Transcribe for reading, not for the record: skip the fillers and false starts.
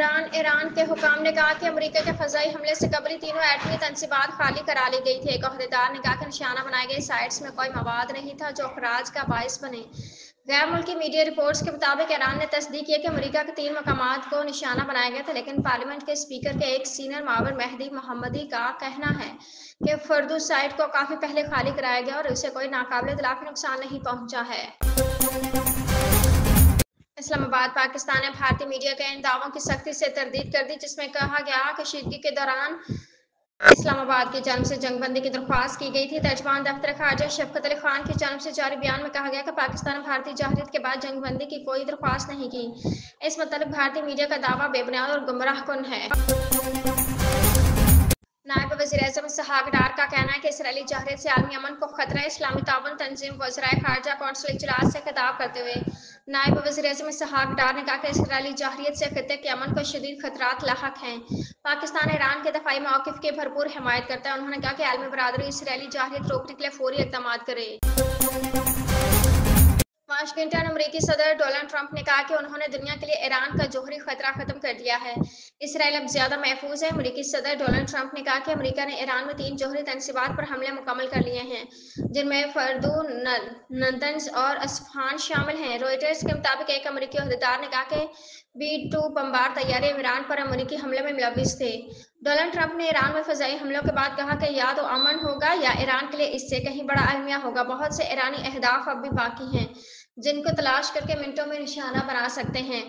ایران کے حکام نے کہا کہ امریکہ کے فضائی حملے سے قبل تینوں ایٹمی تنصیبات خالی کرا لی گئی تھی۔ ایک عہدیدار نے کہا کہ نشانہ بنائی گئی سائٹس میں کوئی مواد نہیں تھا جو اخراج کا باعث بنے۔ غیر ملکی میڈیا رپورٹس کے مطابق ایران نے تصدیق کی کہ امریکہ کے 3 مقامات کو نشانہ بنایا گیا تھا، لیکن پارلیمنٹ کے اسپیکر کے ایک سینئر معاون مہدی محمدی کا کہنا ہے کہ فردو سائٹ کو کافی پہلے خالی کرایا گیا اور اسے کوئی ناقابل اطلاق نقصان نہیں پہنچا ہے۔ اسلام آباد پاکستان نے بھارتی میڈیا کے ان دعووں کی سختی سے تردید کر دی، جس میں کہا گیا کشیدگی کے دوران اسلام آباد کی جانب سے جنگ بندی کی درخواست کی گئی تھی۔ ترجمان دفتر خارجہ شفقت علی خان کی جانب سے جاری بیان میں کہا گیا کہ پاکستان نے بھارتی جارحیت کے بعد جنگ بندی کی کوئی درخواست نہیں کی۔ اس متعلق بھارتی میڈیا کا دعویٰ بے بنیاد اور گمراہ کن ہے۔ نائب وزیر اعظم اسحاق ڈار کا کہنا ہے کہ اسرائیلی جارحیت سے عالمی امن کو خطرہ ہے۔ اسلامی تعاون تنظیم وزرائے خارجہ کونسل اجلاس سے خطاب کرتے ہوئے نائب وزیر اعظم اسحاق ڈار نے کہا کہ اسرائیلی جارحیت سے خطے کے امن کو شدید خطرات لاحق ہیں۔ پاکستان ایران کے دفاعی موقف کی بھرپور حمایت کرتا ہے۔ انہوں نے کہا کہ عالمی برادری اسرائیلی جارحیت روکنے کے لیے فوری اقدامات کرے۔ واشنگٹن امریکی صدر ڈونلڈ ٹرمپ نے کہا کہ انہوں نے دنیا کے لیے ایران کا جوہری خطرہ ختم کر دیا ہے۔ اسرائیل اب زیادہ محفوظ ہے۔ امریکی صدر ڈونلڈ ٹرمپ نے کہا کہ امریکہ نے ایران میں 3 جوہری تنصیبات پر حملے مکمل کر لیے ہیں، جن میں فردو، نطنز اور اصفہان شامل ہیں۔ روئٹرز کے مطابق ایک امریکی عہدیدار نے کہا کہ B-2 بمبار طیارے ایران پر امریکی حملے میں ملوث تھے۔ ڈونلڈ ٹرمپ نے ایران میں فضائی حملوں کے بعد کہا کہ یا تو امن ہوگا یا ایران کے لیے اس سے کہیں بڑا المیہ ہوگا۔ بہت سے ایرانی اہداف اب بھی باقی ہیں جن کو تلاش کر کے منٹوں میں نشانہ بنا سکتے ہیں۔